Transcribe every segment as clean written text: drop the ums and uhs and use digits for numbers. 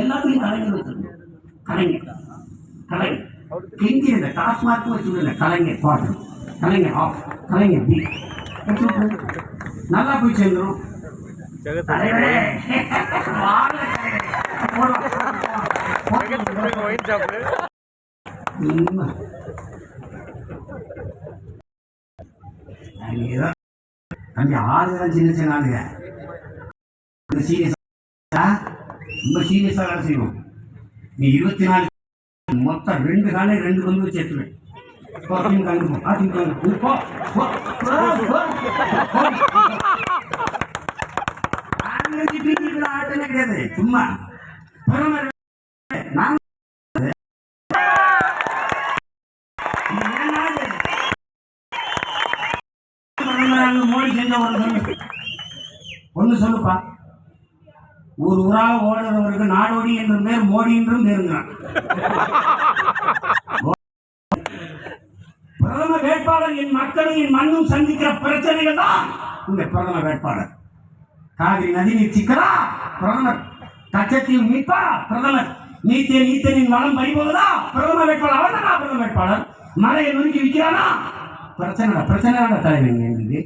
எல்லாத்துலையும் கலைஞர் வச்சிருக்கோம். கலைஞர் கலைஞர் கெஞ்சி இந்த டாஸ்மார்க் வச்சுருந்த கலைஞர் பாட்டு, கலைஞர் ஆஃப், கலைஞர் பி நல்லா போய் சேர்ந்துடும். கொஞ்சம் ஆறுதான் சின்ன சின்ன ஆளுங்க சீரியஸா ரொம்ப சீரியஸாக வேலை செய்வோம். நீ 24 மொத்தம் 2 காலை 2 வந்து வச்சு எடுத்துவேன். ஆட்டமே கிடையாது, சும்மா மோடி செஞ்ச ஒண்ணு சொல்லுப்பா. ஒரு ஊராக ஓடுறவருக்கு நாடோடி என்றும் பேர், மோடி என்றும் பேருங்கிறான். பிரதம வேட்பாளர் என் மக்களும் என் மண்ணும் சந்திக்கிற பிரச்சனைகள் தான் இந்த பிரதம வேட்பாளர். காவிரி நதிநீர் சிக்கலா பிரதமர், கச்சத்தீவு மீட்பா பிரதமர், நீத்தனின் வளம் பறிபோகுதா பிரதம வேட்பாளர், அவர்தான் பிரதம வேட்பாளர். மலையை நொறுக்கி விற்கிறானா பிரச்சனை தலைவன் என்பது.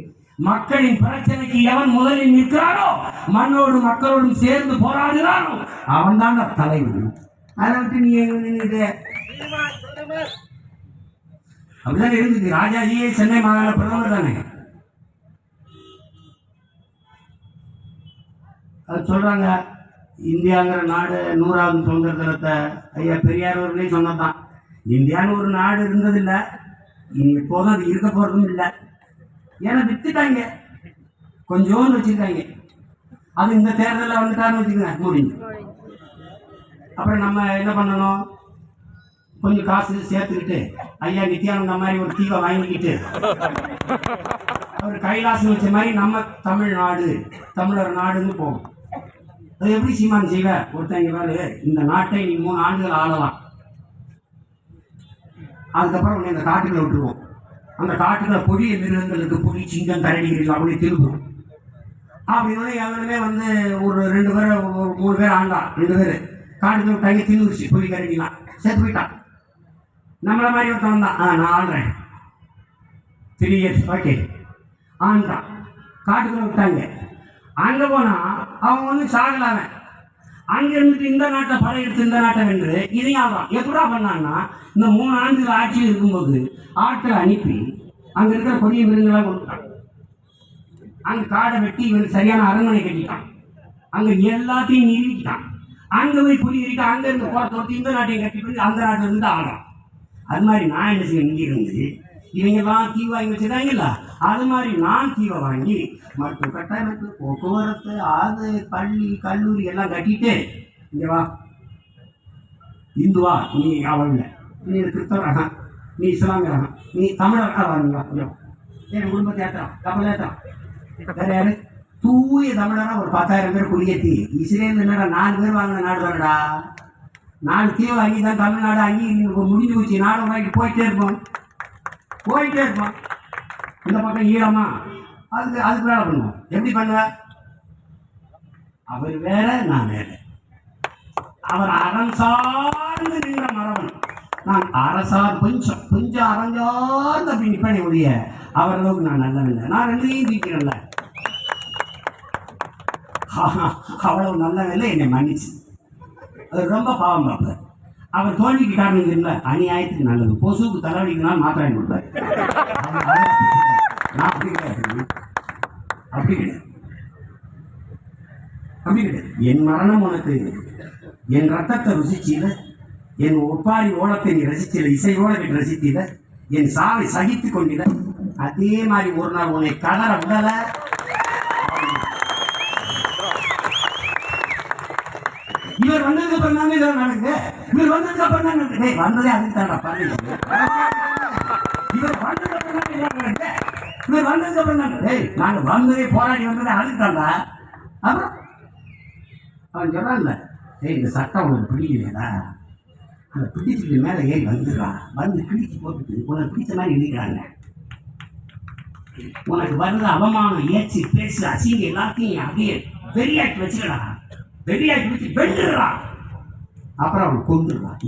மக்களின் பிரச்சனைக்கு எவன் முதலில் நிற்கிறானோ, மண்ணோடு மக்களோடும் சேர்ந்து போராடுகிறானோ அவன் தான் தலைவன். அதை விட்டு நீ அப்படிதான் இருந்துச்சு. ராஜாஜியே சென்னை மாகாண பிரதமர் தானே. அது சொல்றாங்க, இந்தியாங்கிற நாடு 100வது சுதந்திர தினத்தை ஐயா பெரியார் அவர்களே சொன்னதான். இந்தியான்னு ஒரு நாடு இருந்ததில்லை, இனி இப்போதும் அது இருக்க போறதும் இல்லை. ஏன்னா வித்துட்டாங்க, கொஞ்சோன்னு வச்சிருக்காங்க. அது இந்த தேர்தலில் வந்துட்டாருன்னு வச்சுக்கோங்க, முடிஞ்சு. அப்புறம் நம்ம என்ன பண்ணணும், கொஞ்சம் காசு சேர்த்துக்கிட்டு ஐயா நித்யானந்த மாதிரி ஒரு தீவை வாங்கிக்கிட்டு அவர் கைலாசம் வச்ச மாதிரி நம்ம தமிழ்நாடு தமிழர் நாடுன்னு போகும். அது எப்படி சீமான் செய்வ? ஒருத்தங்க வேறு இந்த நாட்டை நீ 3 ஆண்டுகள் ஆளலாம், அதுக்கப்புறம் உன்னை இந்த காட்டுகளை விட்டுருவோம். அந்த காட்டுகளை பொடிய மிருகங்களுக்கு புலி, சிங்கம், கரடிகள் அப்படி திரும்பும். அப்படின்னு எவனுமே வந்து ஒரு 2 பேர் 3 பேர் ஆண்டா, 2 பேர் காட்டுகளை விட்டாங்க, தின்னுருச்சு புலி கரடிலாம், சேர்த்து போயிட்டான். நம்மளை மாதிரி ஒருத்தவன் தான், நான் ஆள்றேன் 3 இயர்ஸ் ஓகே ஆண்டான். காட்டுக்குள்ள விட்டாங்க. அங்கே போனால் அவன் வந்து சாகலாவன். அங்கே இருந்துட்டு இந்த நாட்டை படையெடுத்து இந்த நாட்டை வென்று இதையும் ஆகலாம். எப்படா பண்ணான்னா, இந்த 3 ஆண்டுகள் ஆட்சியில் இருக்கும்போது ஆட்களை அனுப்பி அங்கே இருக்கிற கொடிய மிருகங்களாக கொடுத்துட்டான். அங்கே காடை வெட்டி இவனுக்கு சரியான அரண்மனை கட்டிட்டான். அங்கே எல்லாத்தையும் நிறுவிட்டான். அங்கே போய் புரியிட்டு அங்கே இருந்து போகிறத இந்த நாட்டையும் கட்டி பண்ணி அந்த நாட்டில் இருந்து ஆகலாம். அது மாதிரி நான் என்ன செய்ய, இங்கே இருந்து இவங்கெல்லாம் தீ வாங்கி வச்சுருக்காங்கல்ல, அது மாதிரி நான் தீவை வாங்கி மருத்துவ கட்டமைப்பு, போக்குவரத்து, ஆறு, பள்ளி, கல்லூரி எல்லாம் கட்டிட்டு, இங்கே வா இந்துவா நீ, அவள் நீ கிறிஸ்தவராக, நீ இஸ்லாமியராக, நீ தமிழராக வாங்கிவா, என் குடும்பத்தை ஏற்றான், கப்பல் ஏற்றான். வேற யாரு தூய தமிழராக ஒரு 10,000 பேர் குடியேற்றி. இஸ்ரேல் என்னடா 4 பேர் வாங்கின நாடு தானடா. 4 தீவை வாங்கி தான் தமிழ்நாடு அங்கேயும் முடிஞ்சு போச்சு. நாடு வாங்கிட்டு போயிட்டே இருப்போம். இந்த பக்கம் ஈரமா அதுக்கு வேலை பண்ணுவோம். எப்படி பண்ணுவ? அவர் வேற, நான் வேற. அவர் அறம் சார்ந்து நின்ற மரவன், நான் அரசார் கொஞ்சம் அறஞ்சார்ந்து அப்படி நிற்பேனே ஒழிய அவர்களுக்கு நான் நல்லவில்லை. நான் 2ஐயும் தீக்கிறேன்ல, அவ்வளவு நல்லவில்லை, என்னை மன்னிச்சு. அது ரொம்ப பாவம் பார்ப்பார். அவர் தோல்விக்கு காரணம் இல்லை, அநியாயத்துக்கு நல்லது. கொசுக்கு தலைவலிக்குனாலும் மாத்திரை கொடுப்பார். அப்படி கிடையாது. என் மரணம் உனக்கு, என் ரத்தத்தை ருசிச்சில, என் ஒப்பாரி ஓலத்தை நீ ரசிச்சில, இசையோட நீ ரசித்தில, என் சாவை சகித்து கொண்டில, அதே மாதிரி ஒரு நாள் உன்னை கலர விடல. இவர் வந்ததுக்கு அப்புறம் தானே இதெல்லாம் நடக்குது. இவர் வந்ததுக்கு அப்புறம் தான் நடக்குது. வந்ததே அதுக்கு தானே பாருங்க. இவர் வந்ததுக்கு அப்புறம் தான் இதெல்லாம் நடக்குது. இவர் வந்ததுக்கு அப்புறம் தான் நாங்கள் வந்ததே போராடி வந்ததே அதுக்கு தாண்டா. அப்புறம் அவன் சொல்றான்ல, இந்த சட்டம் உனக்கு பிடிக்கலையா, அந்த பிடிச்சிட்டு மேலே ஏறி வந்துடுறான், வந்து கிழிச்சு போட்டுட்டு உனக்கு பிடிச்ச மாதிரி எழுதிக்கிறாங்க. உனக்கு வர்ற அவமானம், ஏச்சு, பேசு, அசிங்க எல்லாத்தையும் அப்படியே பெரியாக்கி வச்சுக்கடா. பெரியாக்கி வச்சு வெண்டுடுறா. அப்புறம் அவன் கொண்டுருவான்.